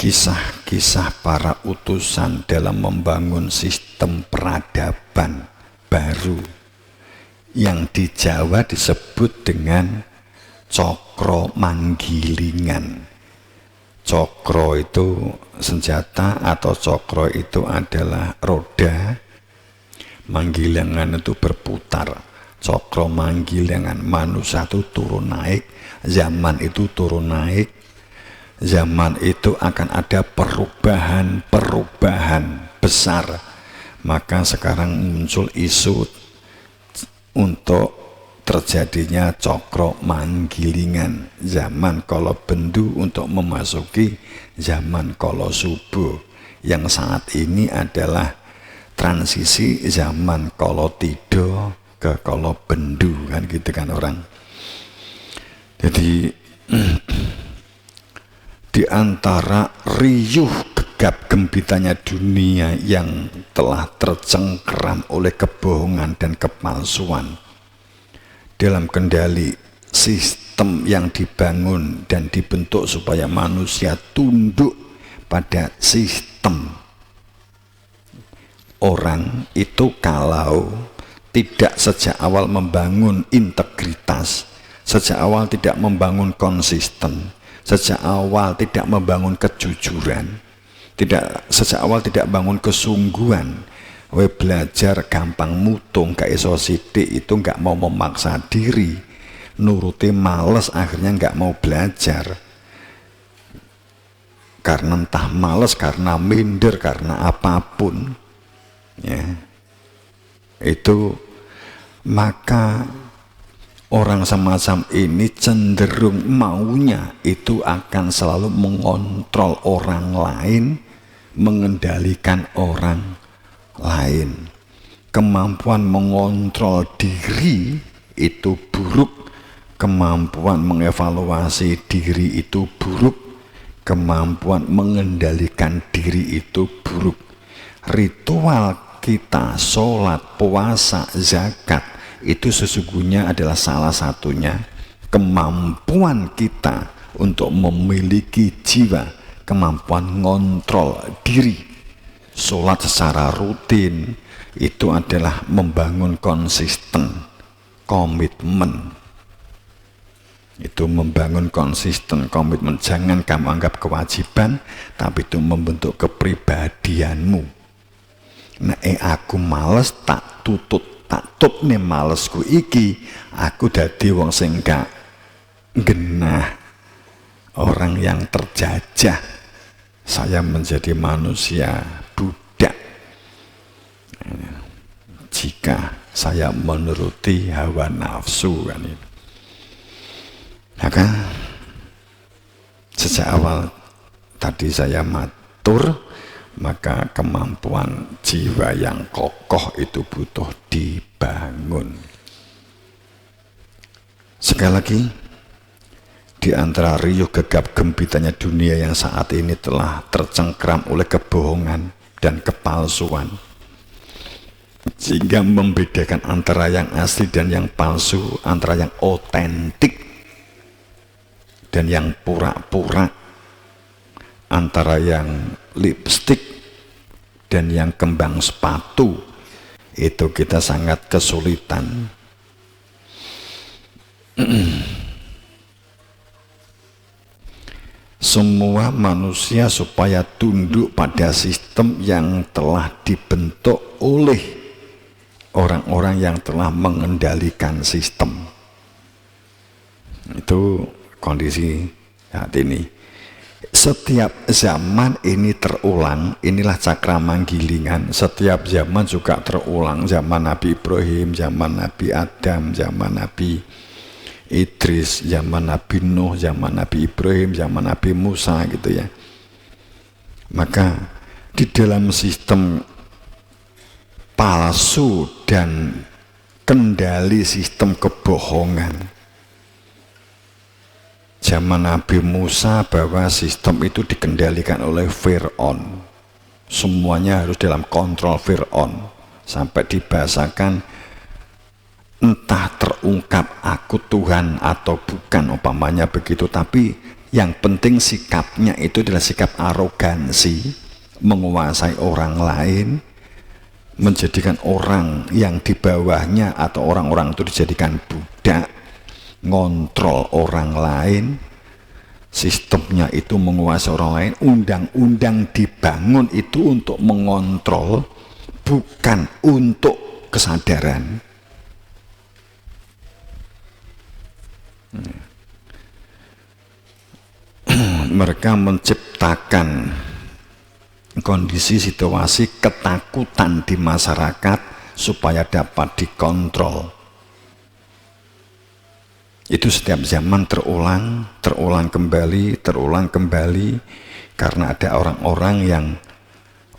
kisah-kisah para utusan dalam membangun sistem peradaban baru yang di Jawa disebut dengan cokro manggilingan. Cokro itu senjata atau cokro itu adalah roda, manggilingan itu berputar. Cokro manggilingan, manusia itu turun naik, zaman itu turun naik, zaman itu akan ada perubahan besar. Maka sekarang muncul isu untuk terjadinya cokro manggilingan, zaman kala bendu untuk memasuki zaman kala subuh, yang saat ini adalah transisi zaman kala tido ke kala bendu, kan gitu kan orang. Jadi di antara riuh gegap gempitanya dunia yang telah tercengkeram oleh kebohongan dan kepalsuan dalam kendali sistem yang dibangun dan dibentuk supaya manusia tunduk pada sistem, orang itu kalau tidak sejak awal membangun integritas, sejak awal tidak membangun konsisten, sejak awal tidak membangun kejujuran, sejak awal tidak bangun kesungguhan, belajar gampang mutung, gak iso sidik itu gak mau memaksa diri, nuruti males, akhirnya gak mau belajar karena entah males, karena minder, karena apapun ya, itu maka orang semacam ini cenderung maunya itu akan selalu mengontrol orang lain, mengendalikan orang lain. Kemampuan mengontrol diri itu buruk, kemampuan mengevaluasi diri itu buruk, kemampuan mengendalikan diri itu buruk. Ritual kita, sholat, puasa, zakat, itu sesungguhnya adalah salah satunya kemampuan kita untuk memiliki jiwa, kemampuan ngontrol diri. Sholat secara rutin itu adalah membangun konsisten, komitmen. Itu membangun konsisten, komitmen. Jangan kamu anggap kewajiban, tapi itu membentuk kepribadianmu. Nah, aku males tak tutut, tak tup nih malesku iki, aku dadi wong sing gak genah, orang yang terjajah. Saya menjadi manusia budak jika saya menuruti hawa nafsu, kan itu. Maka sejak awal tadi saya matur, maka kemampuan jiwa yang kokoh itu butuh dibangun. Sekali lagi, di antara riuh gegap gempitanya dunia yang saat ini telah tercengkeram oleh kebohongan dan kepalsuan, sehingga membedakan antara yang asli dan yang palsu, antara yang otentik dan yang pura-pura, antara yang lipstik dan yang kembang sepatu, itu kita sangat kesulitan. Semua manusia supaya tunduk pada sistem yang telah dibentuk oleh orang-orang yang telah mengendalikan sistem. Itu kondisi saat ini. Setiap zaman ini terulang, inilah cakra manggilingan. Setiap zaman juga terulang, zaman Nabi Ibrahim, zaman Nabi Adam, zaman Nabi Idris, zaman Nabi Nuh, zaman Nabi Ibrahim, zaman Nabi Musa, gitu ya. Maka di dalam sistem palsu dan kendali sistem kebohongan, zaman Nabi Musa bahwa sistem itu dikendalikan oleh Fir'aun, semuanya harus dalam kontrol Fir'aun, sampai dibahasakan entah terungkap aku Tuhan atau bukan, umpamanya begitu, tapi Yang penting sikapnya itu adalah sikap arogansi, menguasai orang lain, menjadikan orang yang di bawahnya atau orang-orang itu dijadikan budak, ngontrol orang lain, sistemnya itu menguasai orang lain. Undang-undang dibangun itu untuk mengontrol, bukan untuk kesadaran. Mereka menciptakan kondisi situasi ketakutan di masyarakat supaya dapat dikontrol. Itu setiap zaman terulang kembali, karena ada orang-orang yang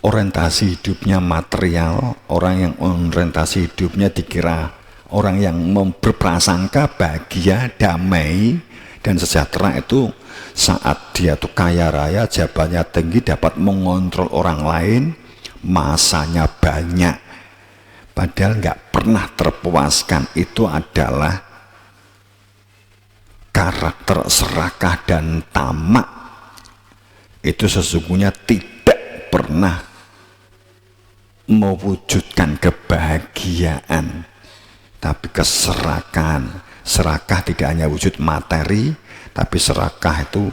orientasi hidupnya material, orang yang orientasi hidupnya dikira orang yang berprasangka bahagia, damai, dan sejahtera itu saat dia tuh kaya raya, jabatannya tinggi, dapat mengontrol orang lain, masanya banyak, padahal nggak pernah terpuaskan. Itu adalah karakter serakah dan tamak. Itu sesungguhnya tidak pernah mewujudkan kebahagiaan, tapi keserakahan. Serakah tidak hanya wujud materi, tapi serakah itu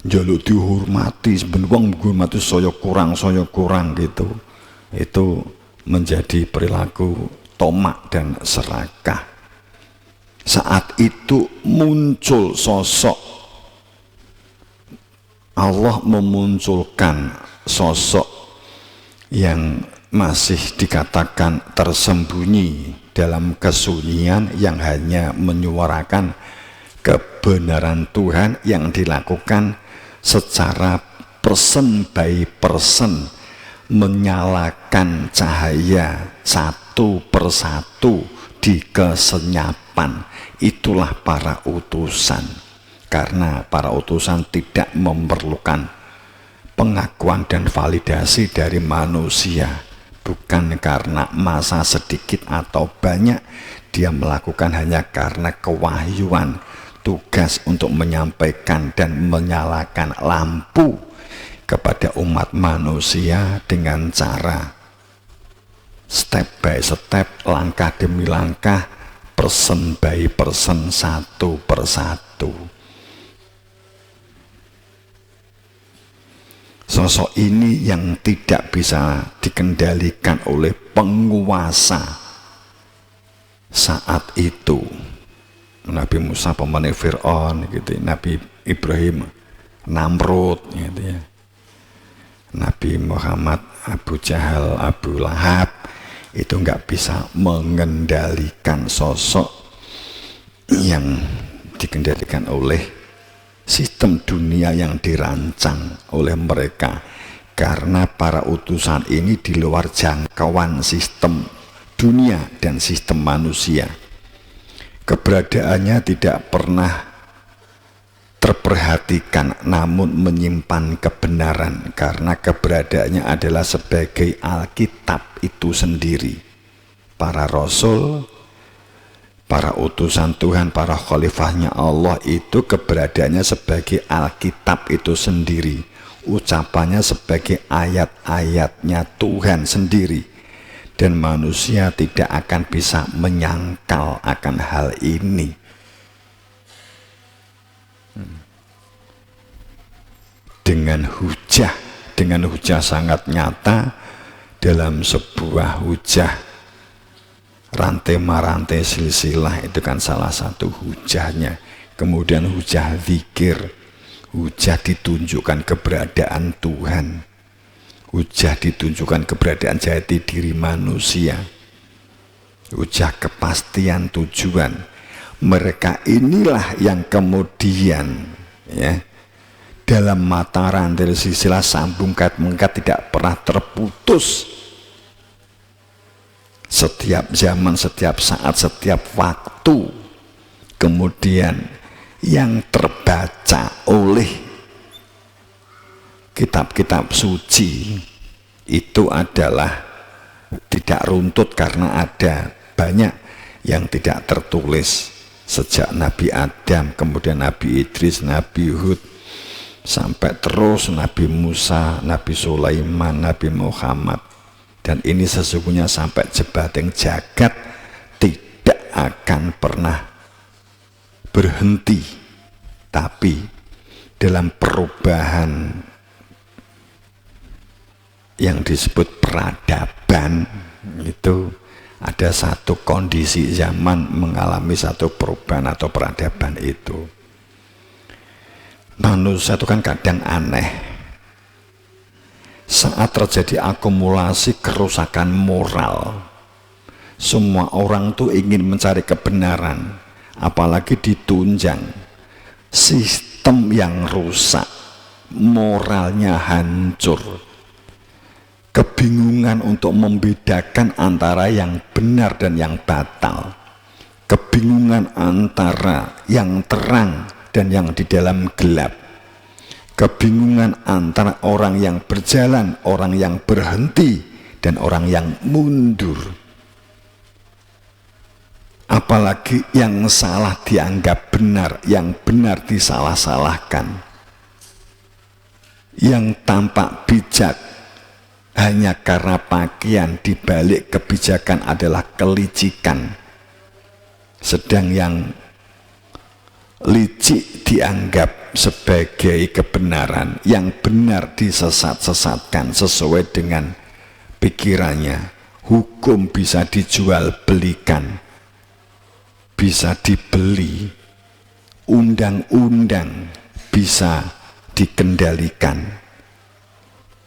jaluk dihormati, sebenarnya menghormati saya kurang gitu. Itu menjadi perilaku tomak dan serakah. Saat itu muncul sosok Allah, memunculkan sosok yang masih dikatakan tersembunyi dalam kesunyian, yang hanya menyuarakan kebenaran Tuhan yang dilakukan secara person by person, menyalakan cahaya satu persatu di kesenyapan. Itulah para utusan, karena para utusan tidak memerlukan pengakuan dan validasi dari manusia. Bukan karena masa sedikit atau banyak, dia melakukan hanya karena kewahyuan, tugas untuk menyampaikan dan menyalakan lampu kepada umat manusia dengan cara step by step, langkah demi langkah, person by person, satu persatu. Sosok ini yang tidak bisa dikendalikan oleh penguasa saat itu. Nabi Musa pemenang Fir'aun gitu, Nabi Ibrahim Namrud gitu ya. Nabi Muhammad Abu Jahal, Abu Lahab, itu nggak bisa mengendalikan sosok yang dikendalikan oleh sistem dunia yang dirancang oleh mereka, karena para utusan ini di luar jangkauan sistem dunia dan sistem manusia. Keberadaannya tidak pernah terperhatikan, namun menyimpan kebenaran, karena keberadaannya adalah sebagai Alkitab itu sendiri. Para rasul, para utusan Tuhan, para khalifahnya Allah itu keberadaannya sebagai Alkitab itu sendiri, ucapannya sebagai ayat-ayatnya Tuhan sendiri, dan manusia tidak akan bisa menyangkal akan hal ini. Dengan hujah sangat nyata, dalam sebuah hujah rantai-rantai silsilah, itu kan salah satu hujahnya. Kemudian hujah zikir, hujah ditunjukkan keberadaan Tuhan, hujah ditunjukkan keberadaan jati diri manusia, hujah kepastian tujuan. Mereka inilah yang kemudian ya, dalam mata rantai silsilah sambung kait mengikat tidak pernah terputus. Setiap zaman, setiap saat, setiap waktu, kemudian yang terbaca oleh kitab-kitab suci itu adalah tidak runtut, karena ada banyak yang tidak tertulis. Sejak Nabi Adam, kemudian Nabi Idris, Nabi Hud, sampai terus Nabi Musa, Nabi Sulaiman, Nabi Muhammad. Dan ini sesungguhnya sampai jebating jagat tidak akan pernah berhenti. Tapi dalam perubahan yang disebut peradaban itu ada satu kondisi zaman mengalami satu perubahan atau peradaban itu. Manusia itu kan kadang aneh. Saat terjadi akumulasi kerusakan moral, semua orang tuh ingin mencari kebenaran, apalagi ditunjang sistem yang rusak, moralnya hancur, kebingungan untuk membedakan antara yang benar dan yang batal, kebingungan antara yang terang dan yang di dalam gelap, kebingungan antara orang yang berjalan, orang yang berhenti, dan orang yang mundur. Apalagi yang salah dianggap benar, yang benar disalah-salahkan, yang tampak bijak hanya karena pakaian di balik kebijakan adalah kelicikan, sedang yang licik dianggap sebagai kebenaran, yang benar disesat-sesatkan sesuai dengan pikirannya. Hukum bisa dijual belikan, bisa dibeli, undang-undang bisa dikendalikan,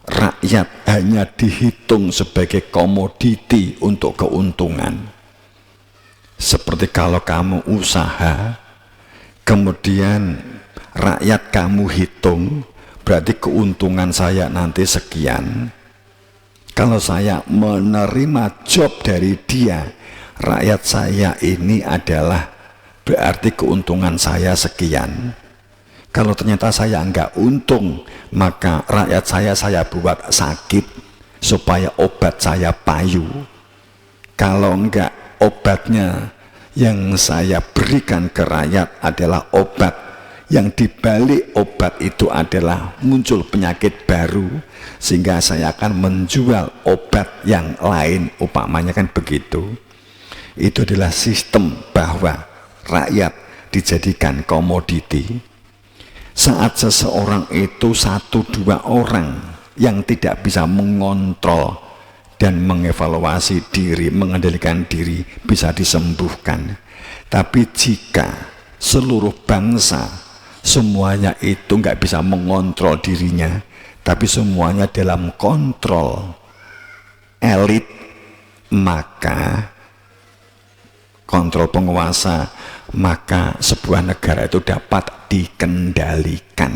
rakyat hanya dihitung sebagai komoditi untuk keuntungan. Seperti kalau kamu usaha, kemudian rakyat kamu hitung, berarti keuntungan saya nanti sekian. Kalau saya menerima job dari dia, rakyat saya ini adalah berarti keuntungan saya sekian. Kalau ternyata saya enggak untung, maka rakyat saya buat sakit supaya obat saya payu. Kalau enggak, obatnya yang saya berikan ke rakyat adalah obat yang dibalik obat itu adalah muncul penyakit baru, sehingga saya akan menjual obat yang lain, umpamanya kan begitu. Itu adalah sistem bahwa rakyat dijadikan komoditi. Saat seseorang itu satu dua orang yang tidak bisa mengontrol dan mengevaluasi diri, mengendalikan diri, bisa disembuhkan. Tapi jika seluruh bangsa semuanya itu nggak bisa mengontrol dirinya, tapi semuanya dalam kontrol elit, maka kontrol penguasa, maka sebuah negara itu dapat dikendalikan.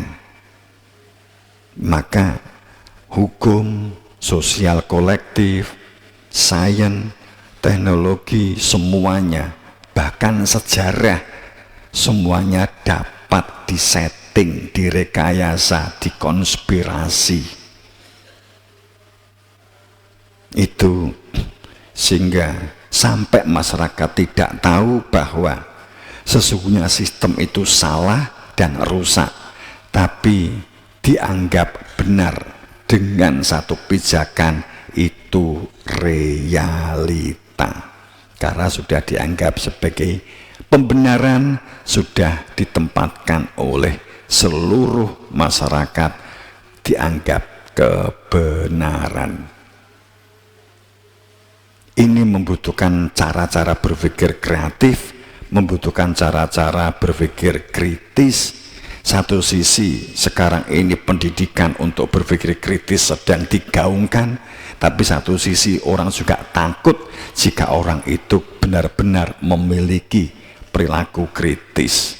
Maka hukum, sosial kolektif, sains, teknologi, semuanya, bahkan sejarah, semuanya dapat disetting, direkayasa, dikonspirasi. Itu sehingga sampai masyarakat tidak tahu bahwa sesungguhnya sistem itu salah dan rusak, tapi dianggap benar dengan satu pijakan, itu realita, karena sudah dianggap sebagai pembenaran, sudah ditempatkan oleh seluruh masyarakat, dianggap kebenaran. Ini membutuhkan cara-cara berpikir kreatif, membutuhkan cara-cara berpikir kritis. Satu sisi sekarang ini pendidikan untuk berpikir kritis sedang digaungkan, tapi satu sisi orang juga takut jika orang itu benar-benar memiliki perilaku kritis.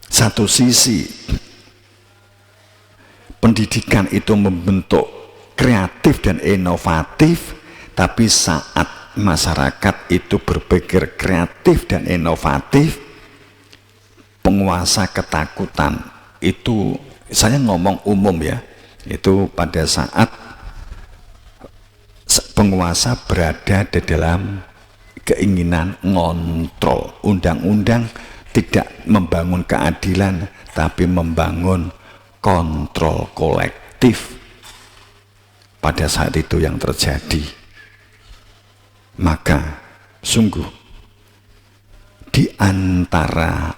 Satu sisi pendidikan itu membentuk kreatif dan inovatif, tapi saat masyarakat itu berpikir kreatif dan inovatif, penguasa ketakutan. Itu saya ngomong umum ya, itu pada saat penguasa berada di dalam keinginan ngontrol. Undang-undang tidak membangun keadilan, tapi membangun kontrol kolektif pada saat itu yang terjadi. Maka sungguh di antara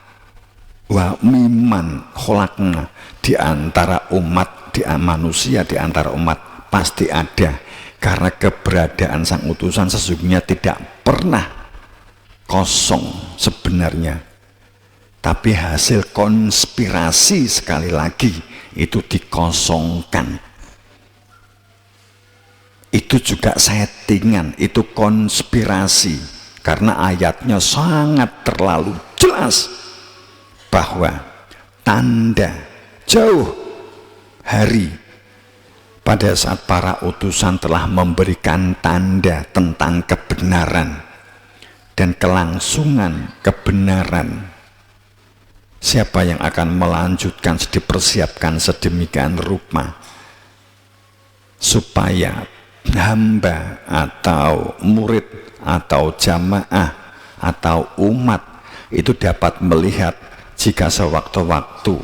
wa miman kholakna, di antara umat, di manusia, di antara umat pasti ada, karena keberadaan sang utusan sesungguhnya tidak pernah kosong sebenarnya, tapi hasil konspirasi sekali lagi itu dikosongkan. Itu juga settingan, itu konspirasi, karena ayatnya sangat terlalu jelas bahwa tanda jauh hari pada saat para utusan telah memberikan tanda tentang kebenaran dan kelangsungan kebenaran. Siapa yang akan melanjutkan, dipersiapkan sedemikian rupa supaya hamba atau murid atau jamaah atau umat itu dapat melihat jika sewaktu-waktu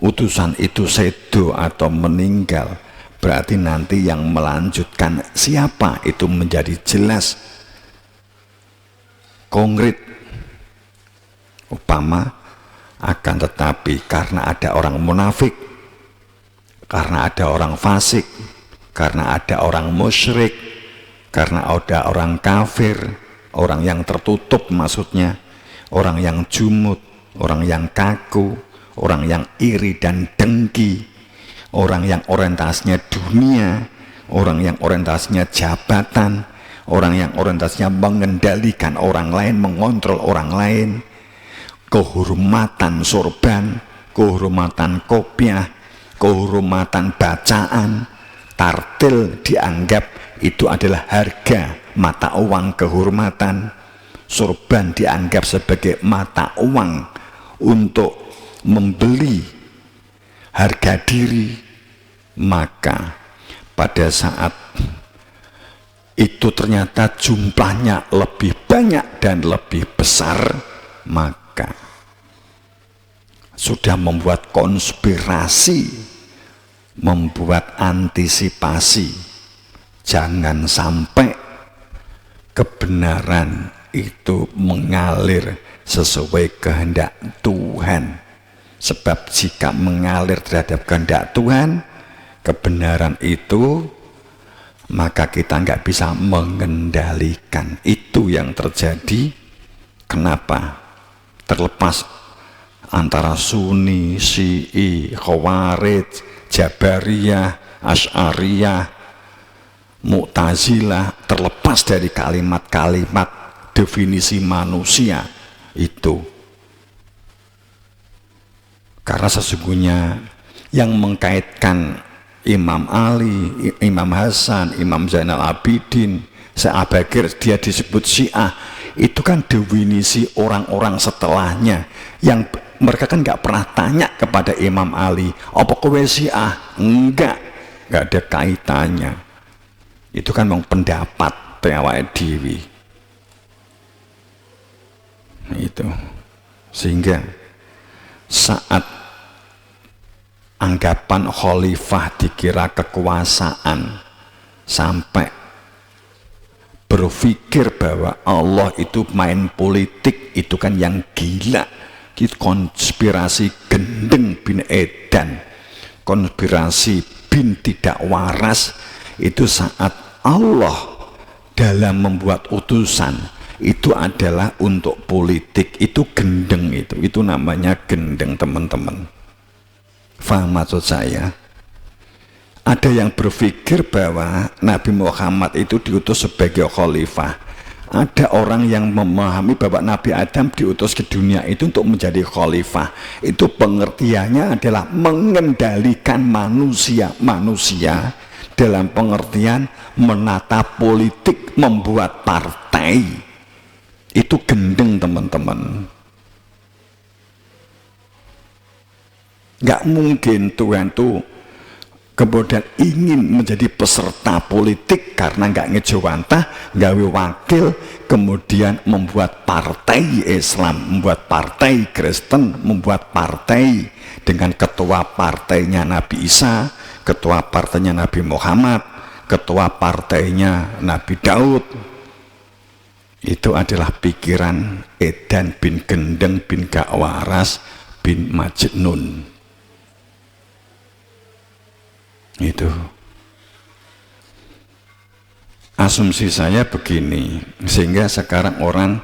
utusan itu sedo atau meninggal, berarti nanti yang melanjutkan siapa itu menjadi jelas konkret. Upama akan tetapi karena ada orang munafik, karena ada orang fasik, karena ada orang musyrik, karena ada orang kafir, orang yang tertutup maksudnya, orang yang jumut, orang yang kaku, orang yang iri dan dengki, orang yang orientasinya dunia, orang yang orientasinya jabatan, orang yang orientasinya mengendalikan orang lain, mengontrol orang lain, kehormatan sorban, kehormatan kopiah, kehormatan bacaan, tartil dianggap itu adalah harga mata uang kehormatan, sorban dianggap sebagai mata uang untuk membeli harga diri. Maka pada saat itu ternyata jumlahnya lebih banyak dan lebih besar, maka sudah membuat konspirasi, membuat antisipasi, jangan sampai kebenaran itu mengalir sesuai kehendak Tuhan. Sebab jika mengalir terhadap kehendak Tuhan, kebenaran itu, maka kita nggak bisa mengendalikan. Itu yang terjadi. Kenapa? Terlepas antara Sunni, Syi'i, Khawarij, Jabariyah, Asy'ariyah, Mu'tazilah, terlepas dari kalimat-kalimat definisi manusia itu. Karena sesungguhnya yang mengkaitkan Imam Ali, Imam Hasan, Imam Zainal Abidin, Syekh Bakir, dia disebut Syiah, itu kan definisi orang-orang setelahnya yang mereka kan nggak pernah tanya kepada Imam Ali, apa kowe Syiah? Enggak ada kaitannya. Itu kan memang pendapat awake dhewe. Itu. Sehingga saat anggapan khalifah dikira kekuasaan, sampai berpikir bahwa Allah itu main politik, itu kan yang gila. Konspirasi gendeng bin edan, konspirasi bin tidak waras. Itu saat Allah dalam membuat utusan itu adalah untuk politik, itu gendeng, itu namanya gendeng, teman-teman. Faham maksud saya? Ada yang berpikir bahwa Nabi Muhammad itu diutus sebagai khalifah. Ada orang yang memahami bahwa Nabi Adam diutus ke dunia itu untuk menjadi khalifah. Itu pengertiannya adalah mengendalikan manusia dalam pengertian menata politik, membuat partai. Itu gendeng, teman-teman. Nggak mungkin Tuhan tuh kemudian ingin menjadi peserta politik karena nggak ngejawantah, gawe wakil, kemudian membuat partai Islam, membuat partai Kristen, membuat partai dengan ketua partainya Nabi Isa, ketua partainya Nabi Muhammad, ketua partainya Nabi Daud. Itu adalah pikiran Edan bin Gendeng bin Gakwaras bin Majnun. Itu asumsi saya begini, sehingga sekarang orang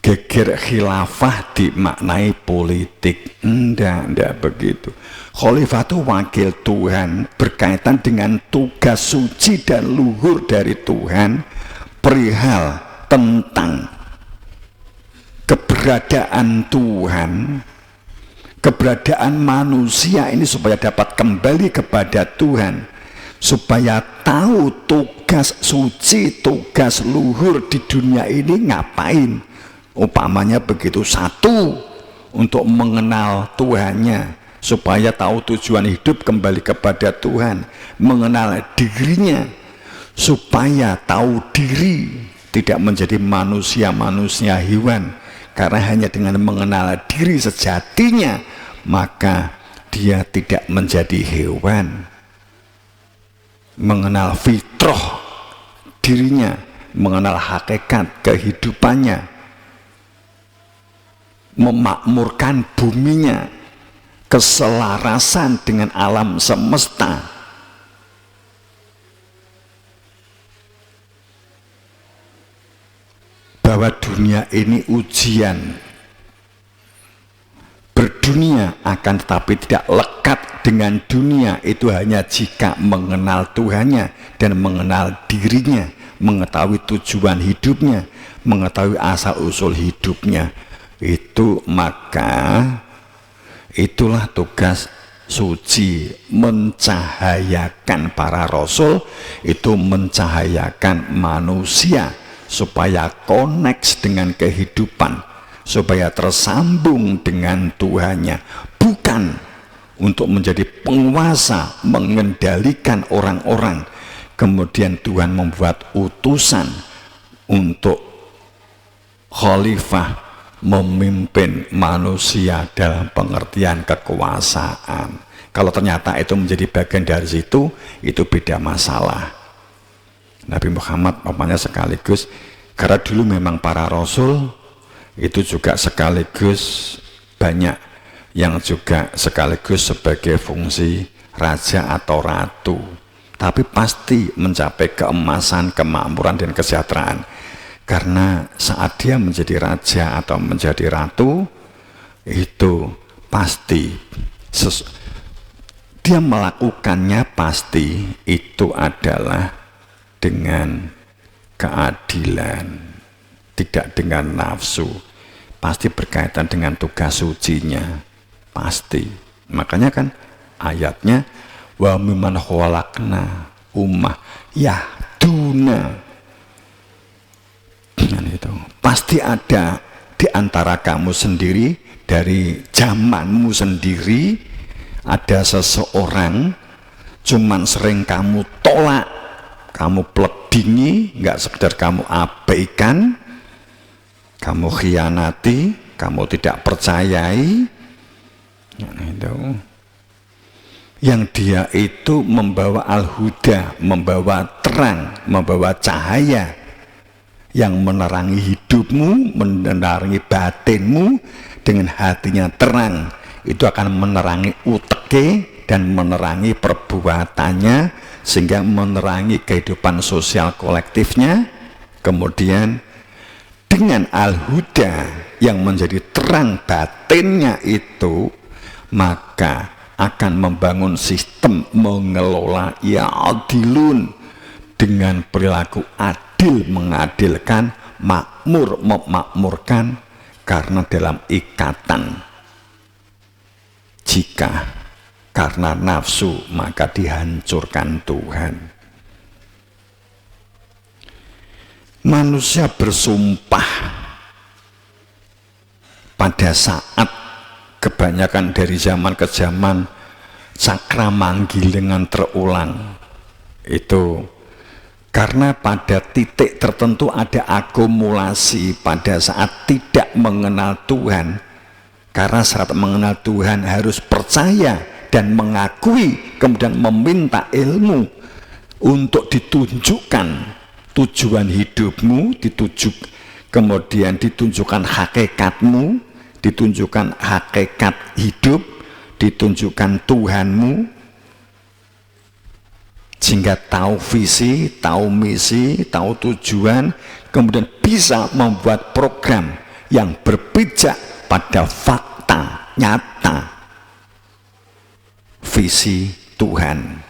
geger khilafah dimaknai politik. Enggak begitu. Khalifah itu wakil Tuhan, berkaitan dengan tugas suci dan luhur dari Tuhan, perihal tentang keberadaan Tuhan, keberadaan manusia ini supaya dapat kembali kepada Tuhan, supaya tahu tugas suci, tugas luhur di dunia ini ngapain. Umpamanya begitu, satu, untuk mengenal Tuhannya, supaya tahu tujuan hidup kembali kepada Tuhan, mengenal dirinya, supaya tahu diri, tidak menjadi manusia hewan. Karena hanya dengan mengenal diri sejatinya, maka dia tidak menjadi hewan. Mengenal fitrah dirinya, mengenal hakikat kehidupannya, memakmurkan buminya, keselarasan dengan alam semesta. Bahwa dunia ini ujian, berdunia akan tetapi tidak lekat dengan dunia itu hanya jika mengenal Tuhannya dan mengenal dirinya, mengetahui tujuan hidupnya, mengetahui asal usul hidupnya. Itu maka itulah tugas suci, mencahayakan para rasul, itu mencahayakan manusia supaya connect dengan kehidupan, supaya tersambung dengan Tuhannya, bukan untuk menjadi penguasa, mengendalikan orang-orang. Kemudian Tuhan membuat utusan untuk khalifah memimpin manusia dalam pengertian kekuasaan. Kalau ternyata itu menjadi bagian dari situ, itu beda masalah. Nabi Muhammad namanya sekaligus, karena dulu memang para rasul itu juga sekaligus banyak yang juga sekaligus sebagai fungsi raja atau ratu, tapi pasti mencapai keemasan, kemakmuran dan kesejahteraan. Karena saat dia menjadi raja atau menjadi ratu, itu pasti dia melakukannya, pasti itu adalah dengan keadilan, tidak dengan nafsu, pasti berkaitan dengan tugas sucinya, pasti. Makanya kan ayatnya, wa mimman khalaqna ummah yahduna, itu pasti ada di antara kamu sendiri, dari zamanmu sendiri, ada seseorang cuman sering kamu tolak, kamu pledingi, nggak sekedar kamu abaikan, kamu khianati, kamu tidak percayai. Itu yang dia itu membawa al-huda, membawa terang, membawa cahaya yang menerangi hidupmu, menerangi batinmu. Dengan hatinya terang, itu akan menerangi uteke dan menerangi perbuatannya, sehingga menerangi kehidupan sosial kolektifnya. Kemudian dengan al-huda yang menjadi terang batinnya itu, maka akan membangun sistem mengelola ya'adilun, dengan perilaku adil, mengadilkan, makmur, memakmurkan. Karena dalam ikatan, jika karena nafsu maka dihancurkan Tuhan. Manusia bersumpah pada saat kebanyakan dari zaman ke zaman sakramanggilingan terulang. Itu karena pada titik tertentu ada akumulasi pada saat tidak mengenal Tuhan. Karena saat mengenal Tuhan harus percaya dan mengakui, kemudian meminta ilmu untuk ditunjukkan tujuan hidupmu, kemudian ditunjukkan hakikatmu, ditunjukkan hakikat hidup, ditunjukkan Tuhanmu, sehingga tahu visi, tahu misi, tahu tujuan, kemudian bisa membuat program yang berpijak pada fakta nyata visi Tuhan.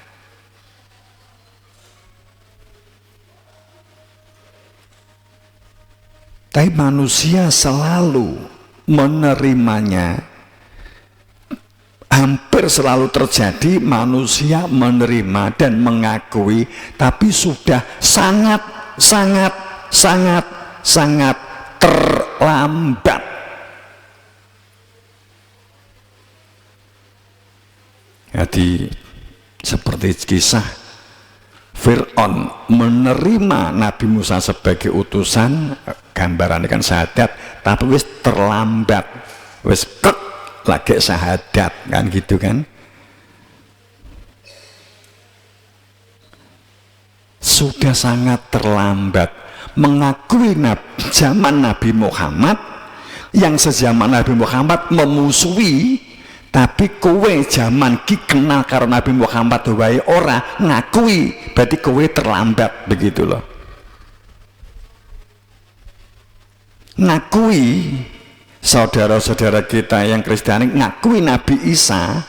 Tapi manusia selalu menerimanya. Hampir selalu terjadi manusia menerima dan mengakui, tapi sudah sangat terlambat. Jadi seperti kisah Fir'aun menerima Nabi Musa sebagai utusan, gambarannya kan syahadat, tapi wis terlambat, wis lagi syahadat, kan gitu kan. Sudah sangat terlambat mengakui zaman Nabi Muhammad, yang sejaman Nabi Muhammad memusuhi, tapi kowe zaman ki kenal karo Nabi Muhammad wae ora ngakui, berarti kowe terlambat, begitu loh. Ngakui, saudara-saudara kita yang Kristiani ngakui Nabi Isa,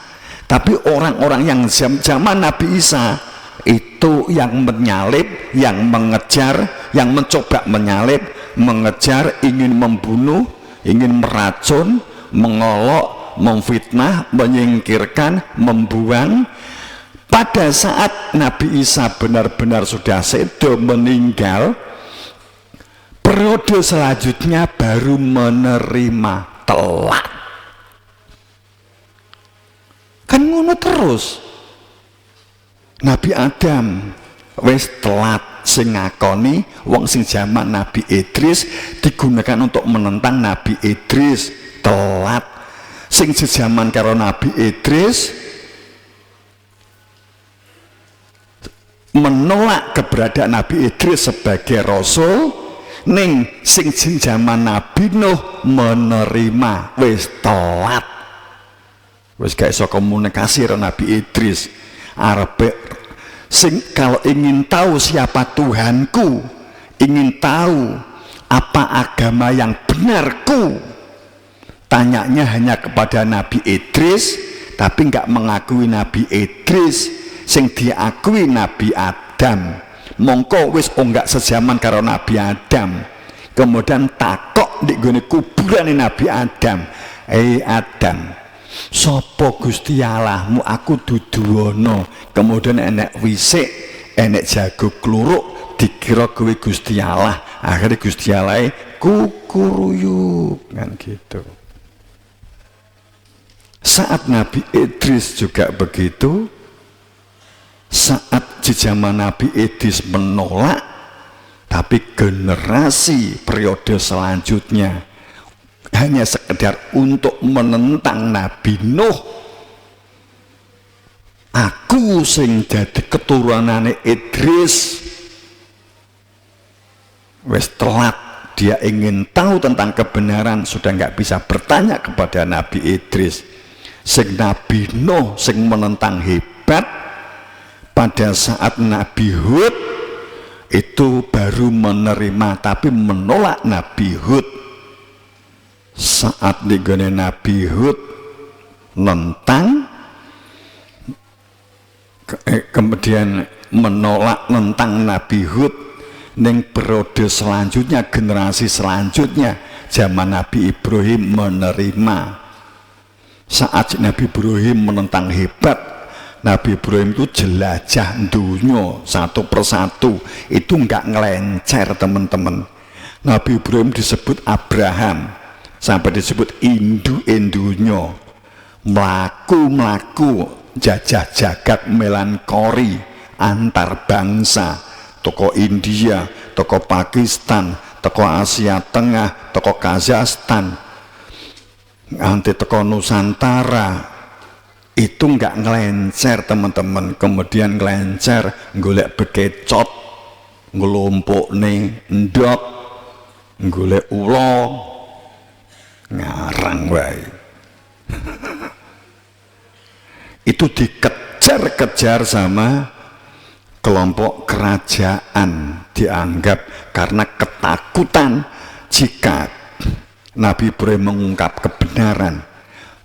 tapi orang-orang yang zaman Nabi Isa itu yang menyalib, yang mengejar, yang mencoba menyalib, mengejar, ingin membunuh, ingin meracun, mengolok, memfitnah, menyingkirkan, membuang. Pada saat Nabi Isa benar-benar sudah sedo meninggal, periode selanjutnya baru menerima, telat. Kan ngono terus. Nabi Adam wis telat, sing ngakoni wong sing zaman Nabi Idris digunakan untuk menentang Nabi Idris, telat. Sing sejaman karo Nabi Idris menolak keberadaan Nabi Idris sebagai rasul, ning sing zaman Nabi Nuh menerima, wis telat, wis gak iso komunikasi karo Nabi Idris. Arep sing kalau ingin tahu siapa Tuhanku, ingin tahu apa agama yang benarku, tanyanya hanya kepada Nabi Idris, tapi nggak mengakui Nabi Idris, sing diakui Nabi Adam. Mongko wis nggak sejaman karo Nabi Adam. Kemudian takok di gone kuburan Nabi Adam, Adam, sopo Gusti Allahmu? Aku duduwono. Kemudian enek wisik, enek jago kluruk, dikira kowe Gusti Allah. Akhirnya Gusti Allah kukuruyuk, kan gitu. Saat Nabi Idris juga begitu. Saat di zaman Nabi Idris menolak, tapi generasi periode selanjutnya hanya sekedar untuk menentang Nabi Nuh. Aku sing jadi keturunane Idris, wes telat. Dia ingin tahu tentang kebenaran, sudah nggak bisa bertanya kepada Nabi Idris. Sing Nabi Nuh sing menentang hebat. Pada saat Nabi Hud itu baru menerima, tapi menolak Nabi Hud. Saat digone Nabi Hud nentang, kemudian menolak nentang Nabi Hud, ning periode selanjutnya, generasi selanjutnya, zaman Nabi Ibrahim menerima. Saat Nabi Ibrahim menentang hebat, Nabi Ibrahim itu jelajah dunia satu persatu, itu nggak ngelencer teman-teman. Nabi Ibrahim disebut Abraham, sampai disebut indu-indunya, melaku jajah jagat melankori antar bangsa, toko India, toko Pakistan, toko Asia Tengah, toko Kazakhstan, nanti toko Nusantara. Itu nggak ngelencer teman-teman. Kemudian ngelencer golek bekecot, ngelompok nih ndok, golek ulo, ngarang wae. Itu dikejar-kejar sama kelompok kerajaan, dianggap karena ketakutan jika Nabi Ibrahim mengungkap kebenaran,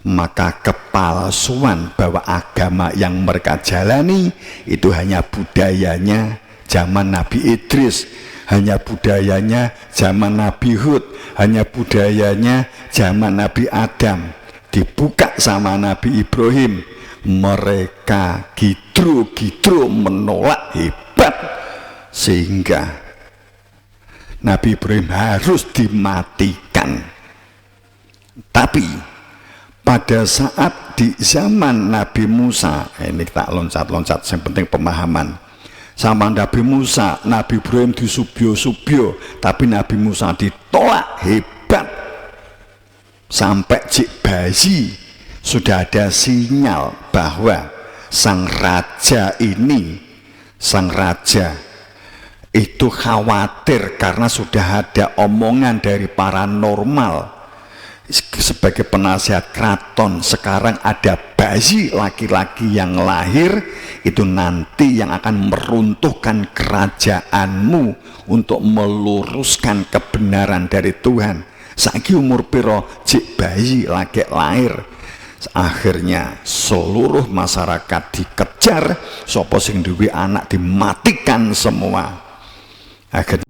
maka kepalsuan bahwa agama yang mereka jalani itu hanya budayanya zaman Nabi Idris, hanya budayanya zaman Nabi Hud, hanya budayanya zaman Nabi Adam. Dibuka sama Nabi Ibrahim, mereka gidro-gidro menolak hebat, sehingga Nabi Ibrahim harus dimatikan. Tapi pada saat di zaman Nabi Musa, ini tak loncat-loncat, yang penting pemahaman. Sama Nabi Musa, Nabi Ibrahim disubyo-subyo, tapi Nabi Musa ditolak hebat. Sampai cik bayi sudah ada sinyal bahwa sang raja itu khawatir karena sudah ada omongan dari paranormal sebagai penasihat keraton, sekarang ada bayi laki-laki yang lahir itu nanti yang akan meruntuhkan kerajaanmu untuk meluruskan kebenaran dari Tuhan. Saiki umur piro cik bayi lagi lahir. Akhirnya seluruh masyarakat dikejar, sapa sing duwe anak dimatikan semua. Akhirnya